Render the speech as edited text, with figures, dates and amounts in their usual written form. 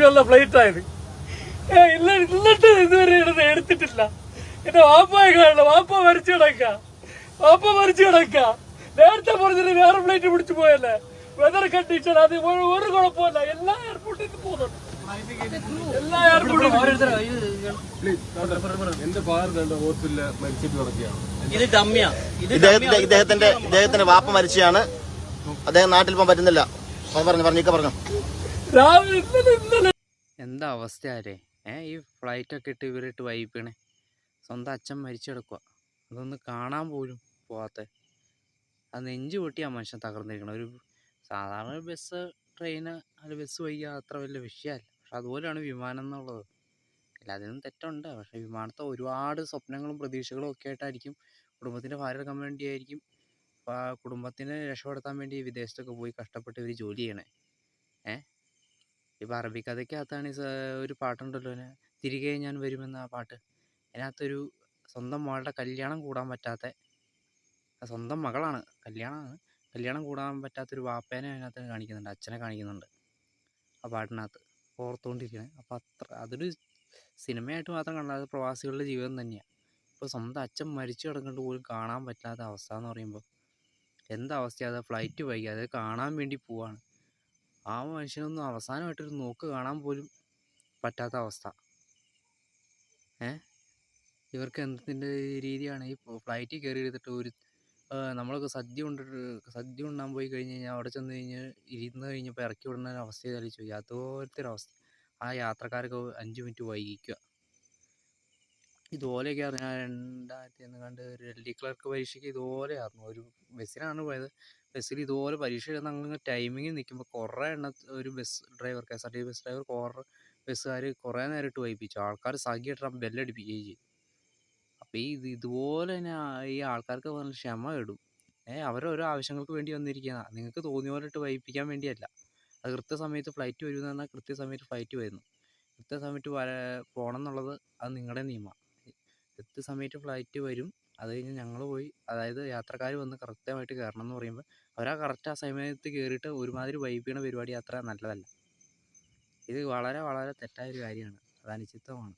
വന്ന ഫ്ലൈറ്റ് ആയത്. എന്നിട്ട് ഇതുവരെ എടുത്തിട്ടില്ല. എന്റെ വാപ്പായ കാണണം. വാപ്പ മരിച്ചു കിടക്ക. നേരത്തെ പറഞ്ഞിട്ട് വേറെ ഫ്ലൈറ്റ് പിടിച്ചു പോയല്ലേ. വെതർ കണ്ടീഷൻ അത് ഒരു കുഴപ്പമില്ല. എല്ലാ എയർപോർട്ടിലും പോകുന്നുണ്ട്. എല്ലാ എയർപോർട്ടിലും ഇദ്ദേഹത്തിന്റെ വാപ്പ മരിച്ചാണ്. അദ്ദേഹം നാട്ടിൽ പോകാൻ പറ്റുന്നില്ല. പറഞ്ഞു. എന്താ അവസ്ഥയാരേ ഈ ഫ്ലൈറ്റൊക്കെ ഇട്ട് ഇവരിട്ട് വൈപ്പിണേ. സ്വന്തം അച്ഛൻ മരിച്ചു കിടക്കുക. അതൊന്ന് കാണാൻ പോലും പോവാത്ത. അത് നെഞ്ചു പൊട്ടി ആ മനുഷ്യൻ തകർന്നിരിക്കണം. ഒരു സാധാരണ ബസ് ട്രെയിന് അല്ല ബസ് വൈകുക അത്ര വലിയ വിഷയമല്ല. പക്ഷെ അതുപോലെയാണ് വിമാനം എന്നുള്ളത്. എല്ലാത്തിനും തെറ്റുണ്ട്. പക്ഷെ വിമാനത്തെ ഒരുപാട് സ്വപ്നങ്ങളും പ്രതീക്ഷകളും ഒക്കെ ആയിട്ടായിരിക്കും കുടുംബത്തിൻ്റെ ഭാര്യ എടുക്കാൻ വേണ്ടിയായിരിക്കും കുടുംബത്തിനെ രക്ഷപ്പെടുത്താൻ വേണ്ടി വിദേശത്തൊക്കെ പോയി കഷ്ടപ്പെട്ട് ഇവർ ജോലി ചെയ്യണേ. ഇപ്പോൾ അറബിക്കഥയ്ക്കകത്താണ് ഒരു പാട്ടുണ്ടല്ലോ, തിരികെ ഞാൻ വരുമെന്ന ആ പാട്ട്. അതിനകത്തൊരു സ്വന്തം മകളുടെ കല്യാണം കൂടാൻ പറ്റാത്ത, സ്വന്തം മകളാണ്, കല്യാണം കൂടാൻ പറ്റാത്തൊരു വാപ്പേനെ അതിനകത്ത് കാണിക്കുന്നുണ്ട്, അച്ഛനെ കാണിക്കുന്നുണ്ട് ആ പാട്ടിനകത്ത് ഓർത്തുകൊണ്ടിരിക്കണേ. അപ്പോൾ അതൊരു സിനിമയായിട്ട് മാത്രം കണ്ടാൽ അത് പ്രവാസികളുടെ ജീവിതം തന്നെയാണ്. ഇപ്പോൾ സ്വന്തം അച്ഛൻ മരിച്ചു കിടന്നിട്ട് പോലും കാണാൻ പറ്റാത്ത അവസ്ഥ എന്ന് പറയുമ്പോൾ എന്താ അവസ്ഥയാണ്. അത് ഫ്ലൈറ്റ് വൈകി അത് കാണാൻ വേണ്ടി പോവാണ്. ആ മനുഷ്യനൊന്നും അവസാനമായിട്ടൊരു നോക്ക് കാണാൻ പോലും പറ്റാത്ത അവസ്ഥ. ഇവർക്ക് എന്തിൻ്റെ രീതിയാണ് ഈ ഫ്ലൈറ്റിൽ കയറി എടുത്തിട്ട് ഒരു നമ്മളൊക്കെ സദ്യ ഉണ്ണാൻ പോയി കഴിഞ്ഞ് കഴിഞ്ഞാൽ അവിടെ ചെന്ന് കഴിഞ്ഞ് ഇരുന്ന് കഴിഞ്ഞപ്പോൾ ഇറക്കി വിടുന്ന ഒരു അവസ്ഥ ആലോചിച്ച് പോയി. അതുപോലത്തെ ഒരു അവസ്ഥ. ആ യാത്രക്കാരൊക്കെ 5 മിനിറ്റ് വൈകിക്കുക. ഇതുപോലെയൊക്കെ ഞാൻ 2001 ഡൽഹി ക്ലർക്ക് പരീക്ഷയ്ക്ക് ഇതുപോലെയായിരുന്നു. ഒരു ബസ്സിനാണ് പോയത്. ബസ്സിൽ ഇതുപോലെ പരീക്ഷ എഴുതുന്ന അങ്ങനെ ടൈമിങ്ങിൽ നിൽക്കുമ്പോൾ കുറേ ഒരു bus driver, KSRTC bus driver ബസ്സുകാർ കുറേ നേരം ഇട്ട് വൈപ്പിച്ചു. ആൾക്കാർ സഖിയായിട്ട് ബെല്ലടിപ്പിക്കുകയും ചെയ്തു. അപ്പോൾ ഇതുപോലെ തന്നെ ഈ ആൾക്കാർക്ക് പറഞ്ഞ ക്ഷമ ഇടും. അവരോരോ ആവശ്യങ്ങൾക്ക് വേണ്ടി വന്നിരിക്കുകയാണ്. നിങ്ങൾക്ക് തോന്നിയ പോലെ ഇട്ട് വൈപ്പിക്കാൻ വേണ്ടിയല്ല. അത് കൃത്യസമയത്ത് ഫ്ലൈറ്റ് വരുമെന്ന് പറഞ്ഞാൽ കൃത്യസമയത്ത് ഫ്ലൈറ്റ് വരുന്നു. കൃത്യസമയത്ത് പോകണം എന്നുള്ളത് അത് നിങ്ങളുടെ നിയമമാണ്. കൃത്യസമയത്ത് ഫ്ലൈറ്റ് വരും. അത് കഴിഞ്ഞ് ഞങ്ങൾ പോയി, അതായത് യാത്രക്കാർ വന്ന് കറക്റ്റായിട്ട് കയറണം എന്ന് പറയുമ്പോൾ അവരാ കറക്റ്റ് ആ സമയത്ത് കയറിയിട്ട് ഒരുമാതിരി വൈപ്പിക്കണ പരിപാടി അത്ര നല്ലതല്ല. ഇത് വളരെ വളരെ തെറ്റായൊരു കാര്യമാണ്. അത് അനുചിതമാണ്.